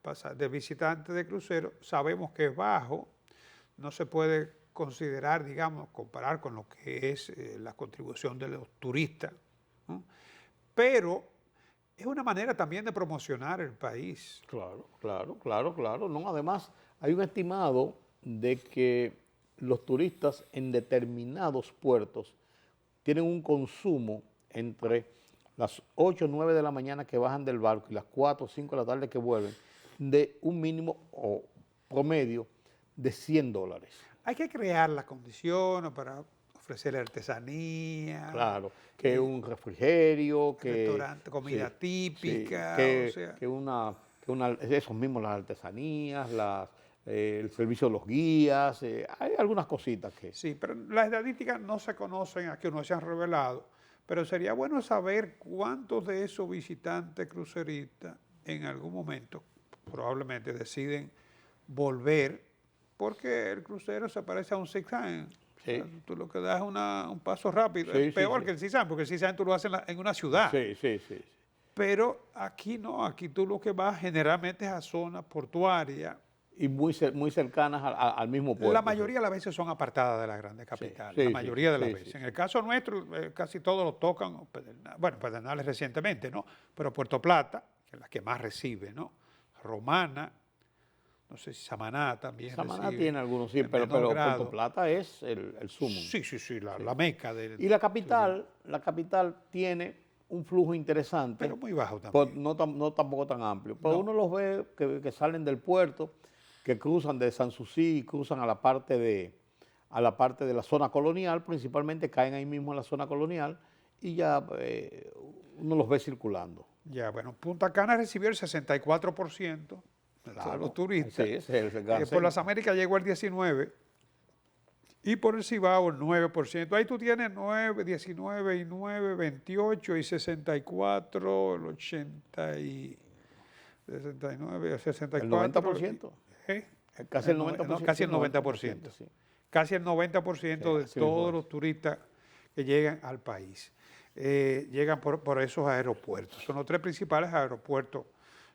visitante de crucero, sabemos que es bajo, no se puede considerar, digamos, comparar con lo que es la contribución de los turistas, ¿no? Pero es una manera también de promocionar el país. Claro. No, además, hay un estimado de que los turistas en determinados puertos tienen un consumo entre las 8 o 9 de la mañana que bajan del barco y las 4 o 5 de la tarde que vuelven, de un mínimo o promedio de $100. Hay que crear las condiciones para ofrecer artesanía. Claro, que un refrigerio, que Restaurante, comida típica, que, o sea. esos mismos, las artesanías, el servicio de los guías, hay algunas cositas que... Sí, pero las estadísticas no se conocen, aquí no se han revelado, pero sería bueno saber cuántos de esos visitantes cruceristas en algún momento probablemente deciden volver, porque el crucero se parece a un zigzag. Sí. O sea, tú lo que das es un paso rápido, Sí, es peor sí. que el zigzag, porque el zigzag tú lo haces en una ciudad. Sí. Pero aquí no, aquí tú lo que vas generalmente es a zonas portuarias. Y muy cercanas al mismo puerto. La mayoría de las veces son apartadas de las grandes capitales, sí, la mayoría de las sí, veces. sí. En el caso nuestro, casi todos lo tocan, bueno, Pedernales recientemente, ¿no? Pero Puerto Plata, que es la que más recibe, ¿no? Romana, no sé si Samaná también Samaná recibe. tiene algunos, sí, en pero menor grado. Puerto Plata es el sumo. Sí, la meca del... Y la capital tiene un flujo interesante. Pero muy bajo también. No tampoco tan amplio. Pero No. uno los ve que salen del puerto, que cruzan de Sanssouci y cruzan a la parte de la zona colonial, principalmente caen ahí mismo en la zona colonial y ya uno los ve circulando. Ya, bueno, Punta Cana recibió el 64% de todos los turistas. Sí, ese es el gran Por las Américas llegó el 19% y por el Cibao el 9%. Ahí tú tienes 9, 19 y 9, 28 y 64, el 80 y 69, 64. El 90%. ¿Eh? Casi el 90%. No, casi el 90%. Sí. Casi el 90% de así mismo todos es. los turistas que llegan al país llegan por esos aeropuertos. Son los 3 principales aeropuertos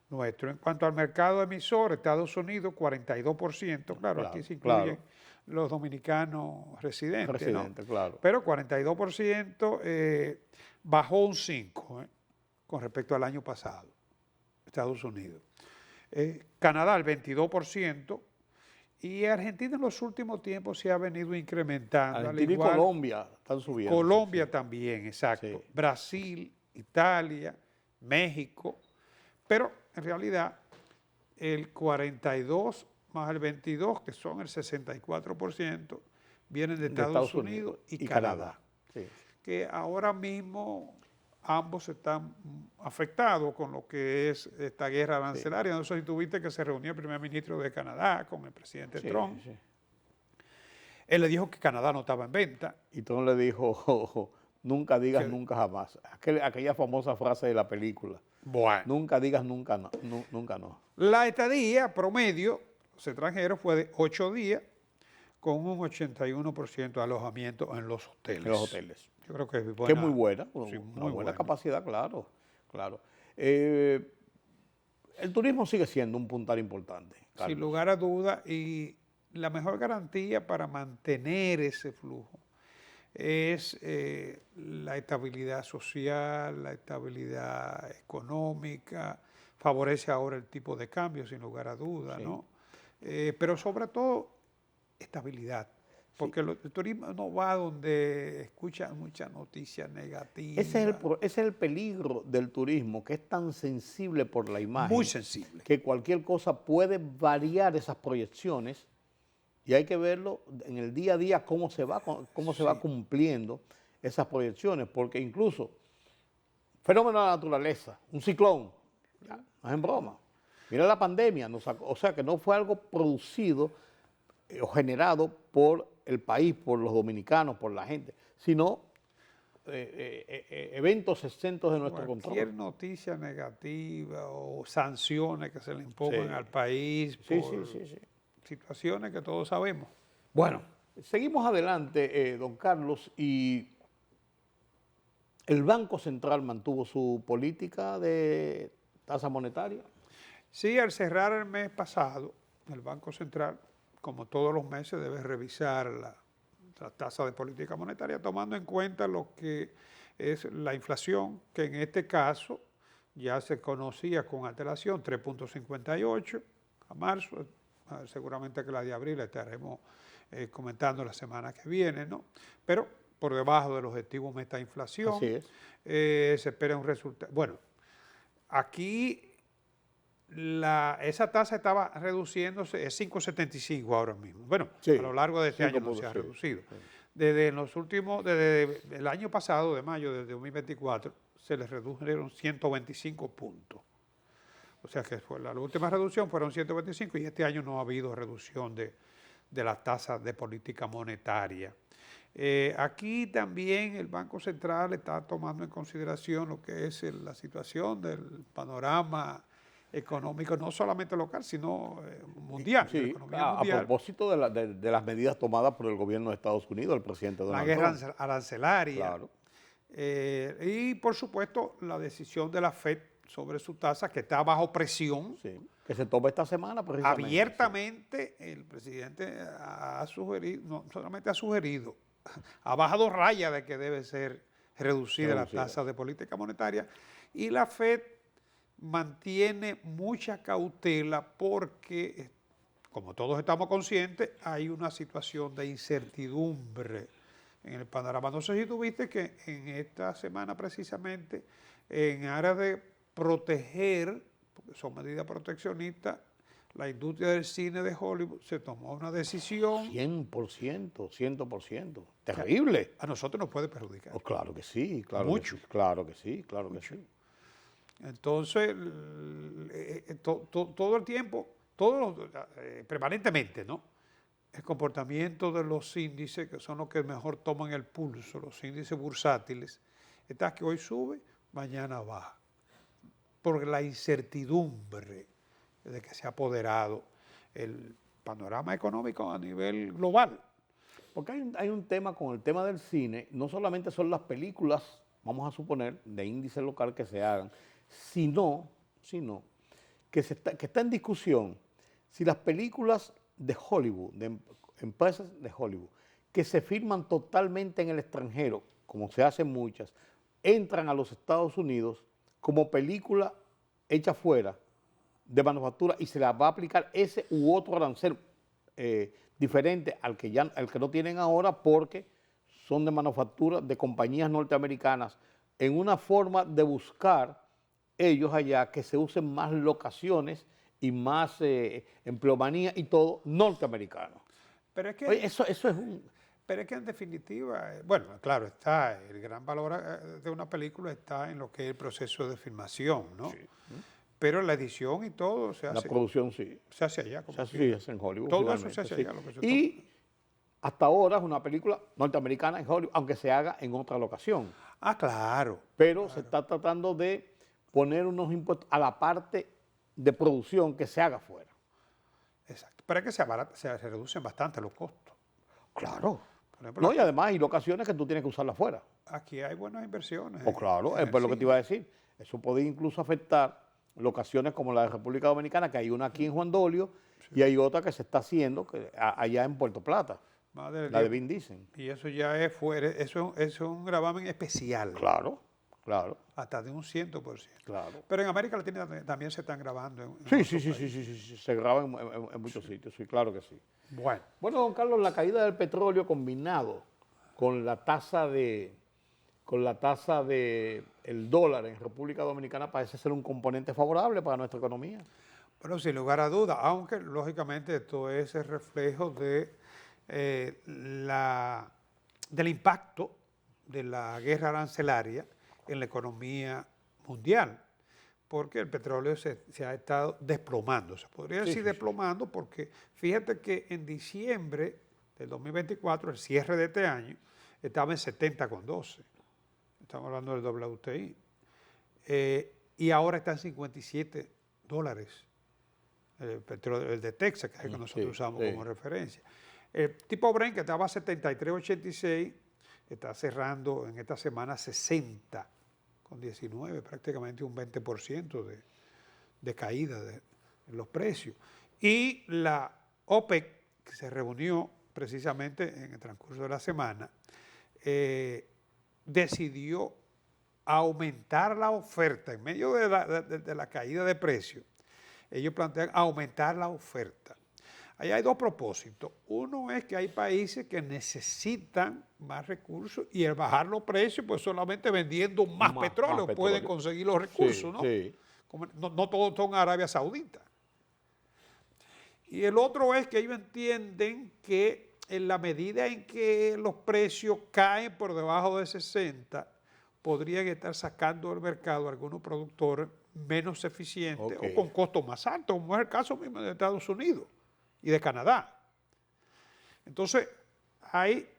nuestros. En cuanto al mercado emisor, Estados Unidos, 42%. Claro, aquí se incluyen los dominicanos residentes, ¿no? Claro. Pero 42% bajó un 5% con respecto al año pasado, Estados Unidos. Canadá, el 22%. Y Argentina en los últimos tiempos se ha venido incrementando. Argentina y Colombia están subiendo. Colombia también, exacto. Sí. Brasil, Italia, México. Pero en realidad el 42 más el 22, que son el 64%, vienen de Estados Unidos y Canadá. Sí. Que ahora mismo ambos están afectados con lo que es esta guerra arancelaria. No sé si tuviste que se reunió el primer ministro de Canadá con el presidente Trump. Sí. Él le dijo que Canadá no estaba en venta. Y Trump le dijo, nunca digas nunca jamás. Aquella famosa frase de la película. Bueno. Nunca digas nunca no. Nunca no. La estadía promedio, los extranjeros, fue de 8 días con un 81% de alojamiento en los hoteles. En los hoteles. Yo creo que es buena. Que es muy buena, Sí, una muy buena buena. capacidad, claro. El turismo sigue siendo un puntal importante. Sin Carlos. lugar a duda, y la mejor garantía para mantener ese flujo es la estabilidad social, la estabilidad económica, favorece ahora el tipo de cambio, sin lugar a duda, Sí. ¿no? Pero sobre todo, estabilidad. Porque el turismo no va donde escuchan muchas noticias negativas. Ese es el peligro del turismo, que es tan sensible por la imagen. Muy sensible. Que cualquier cosa puede variar esas proyecciones Y hay que verlo en el día a día cómo se va cumpliendo esas proyecciones, porque incluso fenómeno de la naturaleza, un ciclón, ya, no es en broma. Mira la pandemia, o sea que no fue algo producido o generado por el país, por los dominicanos, por la gente, sino eventos exentos de nuestro Cualquier control. noticia negativa o sanciones que se le impongan Sí. al país Sí, por sí. situaciones que todos sabemos. Bueno, seguimos adelante, don Carlos, y el Banco Central mantuvo su política de tasa monetaria. Sí, al cerrar el mes pasado, el Banco Central, como todos los meses, debe revisar la tasa de política monetaria, tomando en cuenta lo que es la inflación, que en este caso ya se conocía con antelación, 3.58 a marzo, seguramente que la de abril la estaremos comentando la semana que viene, ¿no? Pero por debajo del objetivo meta inflación, Así es. se espera un resultado. Bueno, aquí esa tasa estaba reduciéndose, es 5.75 ahora mismo. Bueno, Sí, a lo largo de este año no se ha 5.6. reducido. Desde el año pasado, de mayo de 2024, se les redujeron 125 puntos. O sea que la última reducción fueron 125 y este año no ha habido reducción de la tasa de política monetaria. Aquí también el Banco Central está tomando en consideración lo que es la situación del panorama económico, no solamente local, sino mundial. Sí, la economía mundial. a propósito de las medidas tomadas por el gobierno de Estados Unidos, el presidente La Donald guerra Trump. arancelaria. Claro. Y por supuesto la decisión de la FED sobre su tasa, que está bajo presión. Sí, que se toma esta semana precisamente. Abiertamente el presidente ha sugerido, no solamente ha sugerido, ha bajado raya de que debe ser reducida la tasa de política monetaria, y la FED mantiene mucha cautela porque, como todos estamos conscientes, hay una situación de incertidumbre en el panorama. No sé si tuviste que en esta semana precisamente, en aras de proteger, porque son medidas proteccionistas, la industria del cine de Hollywood se tomó una decisión. 100%, 100%. Terrible. A nosotros nos puede perjudicar. Oh, claro que sí, claro. Mucho. Que sí, claro que sí, claro que sí. Entonces, todo el tiempo, permanentemente, ¿no? El comportamiento de los índices, que son los que mejor toman el pulso, los índices bursátiles, está que hoy sube, mañana baja. Por la incertidumbre de que se ha apoderado el panorama económico a nivel global. Porque hay un tema con el tema del cine, no solamente son las películas, vamos a suponer, de índice local que se hagan, sino que está en discusión si las películas de Hollywood, de empresas de Hollywood, que se filman totalmente en el extranjero, como se hacen muchas, entran a los Estados Unidos como película hecha fuera de manufactura y se les va a aplicar ese u otro arancel diferente al que no tienen ahora, porque son de manufactura de compañías norteamericanas, en una forma de buscar ellos allá que se usen más locaciones y más empleomanía y todo norteamericano. Pero es que, Oye, eso es un... Pero es que en definitiva, bueno, claro, está el gran valor de una película está en lo que es el proceso de filmación, ¿no? Sí. Pero la edición y todo se hace. La producción sí. Se hace allá. Como se hace en Hollywood. Todo eso se hace allá. Lo que se y hasta ahora es una película norteamericana en Hollywood, aunque se haga en otra locación. Ah, claro. Pero claro. Se está tratando de poner unos impuestos a la parte de producción que se haga fuera. Exacto. Pero es que se reducen bastante los costos. Claro. Por ejemplo, no, y además hay locaciones que tú tienes que usarla afuera. Aquí hay buenas inversiones. Oh, claro, es lo que te iba a decir. Eso puede incluso afectar locaciones como la de República Dominicana, que hay una aquí en Juan Dolio y hay otra que se está haciendo allá en Puerto Plata, la de Vin Diesel. Y eso ya es fuera, eso es un gravamen especial. Claro, claro. Hasta de un 100%. Claro. Pero en América Latina también se están grabando. Sí, se graba en muchos sitios, sí, claro que sí. Bueno, don Carlos, la caída del petróleo combinado con la tasa de el dólar en República Dominicana parece ser un componente favorable para nuestra economía. Bueno, sin lugar a dudas, aunque lógicamente esto es el reflejo de, del impacto de la guerra arancelaria en la economía mundial, porque el petróleo se ha estado desplomando, se podría decir desplomando, porque fíjate que en diciembre del 2024, el cierre de este año, estaba en 70,12, estamos hablando del WTI, y ahora está en $57, el petróleo, el de Texas, que es el que nosotros usamos como referencia. El tipo Brent, que estaba a 73,86, está cerrando en esta semana 60,19, prácticamente un 20% de caída de los precios. Y la OPEC, que se reunió precisamente en el transcurso de la semana, decidió aumentar la oferta en medio de la caída de precios. Ellos plantean aumentar la oferta. Ahí hay dos propósitos. Uno es que hay países que necesitan más recursos y al bajar los precios, pues solamente vendiendo más petróleo pueden conseguir los recursos, ¿no? Sí. Como no todos son Arabia Saudita. Y el otro es que ellos entienden que en la medida en que los precios caen por debajo de 60, podrían estar sacando del mercado algunos productores menos eficientes o con costos más altos, como es el caso mismo de Estados Unidos y de Canadá. Entonces, hay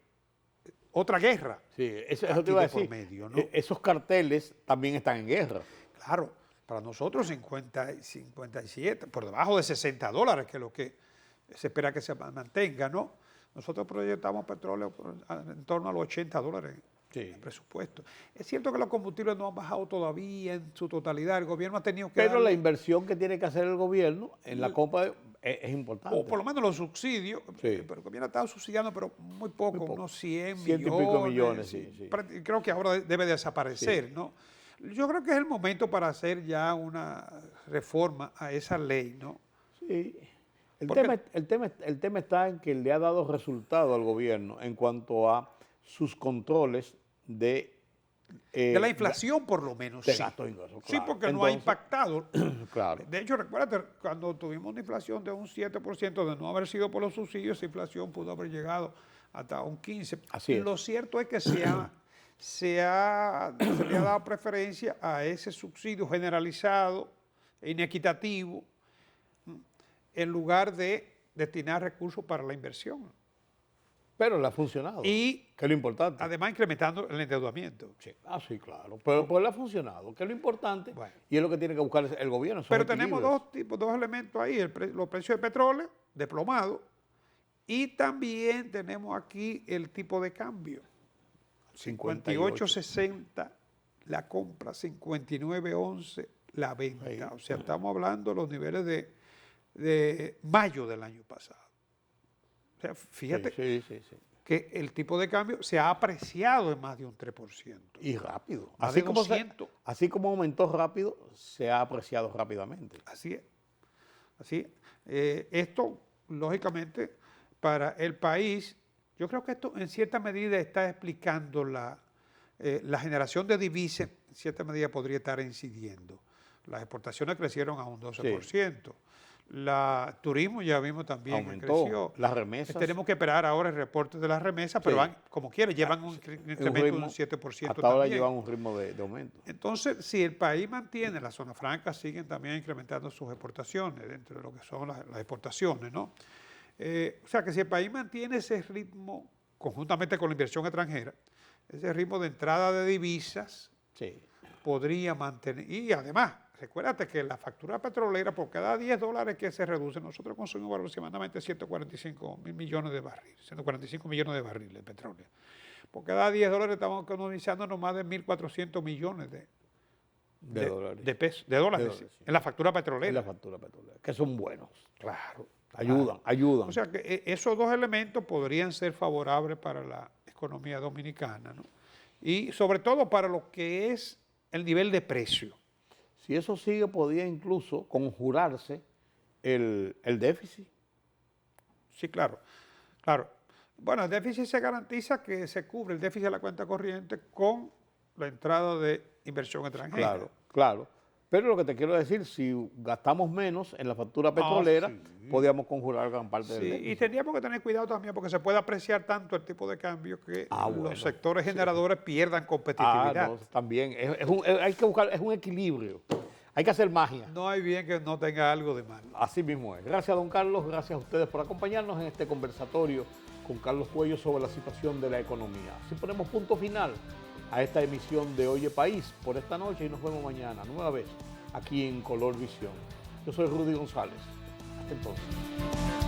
otra guerra. Sí, eso te iba a decir. Medio, ¿no? Esos carteles también están en guerra. Claro, para nosotros 57, por debajo de $60, que es lo que se espera que se mantenga, ¿no? Nosotros proyectamos petróleo en torno a los $80 el presupuesto. Es cierto que los combustibles no han bajado todavía en su totalidad, el gobierno ha tenido que Pero la inversión que tiene que hacer el gobierno en la compra es importante. O por lo menos los subsidios, pero el gobierno ha estado subsidiando, pero muy poco, unos 100 millones. Y pico millones, sí. Creo que ahora debe desaparecer, ¿no? Yo creo que es el momento para hacer ya una reforma a esa ley, ¿no? Sí. El tema está en que le ha dado resultado al gobierno en cuanto a sus controles de la inflación, por lo menos. De gasto ingreso, claro. Sí, porque no ha impactado. Claro. De hecho, recuérdate, cuando tuvimos una inflación de un 7%, de no haber sido por los subsidios, esa inflación pudo haber llegado hasta un 15%. Así es. Lo cierto es que se le ha dado preferencia a ese subsidio generalizado e inequitativo en lugar de destinar recursos para la inversión. Pero le ha funcionado, y que es lo importante. Además, incrementando el endeudamiento. Sí. Sí, claro. Pero le ha funcionado, que es lo importante, y es lo que tiene que buscar el gobierno. Pero tenemos dos elementos ahí, los precios de petróleo desplomados, y también tenemos aquí el tipo de cambio. 58.60 la compra, 59.11 la venta. O sea, estamos hablando de los niveles de mayo del año pasado. O sea, fíjate que el tipo de cambio se ha apreciado en más de un 3%. Y rápido. Así como aumentó rápido, se ha apreciado rápidamente. Así es. Así es. Esto, lógicamente, para el país, yo creo que esto en cierta medida está explicando la generación de divisas, en cierta medida podría estar incidiendo. Las exportaciones crecieron a un 12%. La turismo ya vimos también aumentó, creció. Las remesas. Tenemos que esperar ahora el reporte de las remesas, pero van, como quiera, llevan un incremento de un 7% hasta ahora llevan un ritmo de aumento. Entonces, si el país mantiene, las zonas francas siguen también incrementando sus exportaciones, dentro de lo que son las exportaciones, ¿no? O sea, que si el país mantiene ese ritmo, conjuntamente con la inversión extranjera, ese ritmo de entrada de divisas, podría mantener, y además, recuérdate que la factura petrolera, por cada $10 que se reduce, nosotros consumimos aproximadamente 145 millones de barriles, 145 millones de barriles de petróleo. Por cada $10 estamos economizando no más de 1.400 millones de dólares en la factura petrolera. En la factura petrolera, que son buenos. Claro, ayudan. O sea que esos dos elementos podrían ser favorables para la economía dominicana, ¿no? Y sobre todo para lo que es el nivel de precio. Si eso sigue, podría incluso conjurarse el déficit. Sí, claro. Bueno, el déficit se garantiza que se cubre el déficit de la cuenta corriente con la entrada de inversión extranjera. Claro. Pero lo que te quiero decir, si gastamos menos en la factura petrolera, sí. podíamos conjurar gran parte del Sí, déficit. y tendríamos que tener cuidado también porque se puede apreciar tanto el tipo de cambio que Bueno, los sectores generadores pierdan competitividad. No, también. Hay que buscar, es un equilibrio. Hay que hacer magia. No hay bien que no tenga algo de malo. Así mismo es. Gracias, don Carlos. Gracias a ustedes por acompañarnos en este conversatorio con Carlos Cuello sobre la situación de la economía. Así ponemos punto final a esta emisión de Oye País por esta noche y nos vemos mañana, nueva vez, aquí en Color Visión. Yo soy Rudy González. Hasta entonces.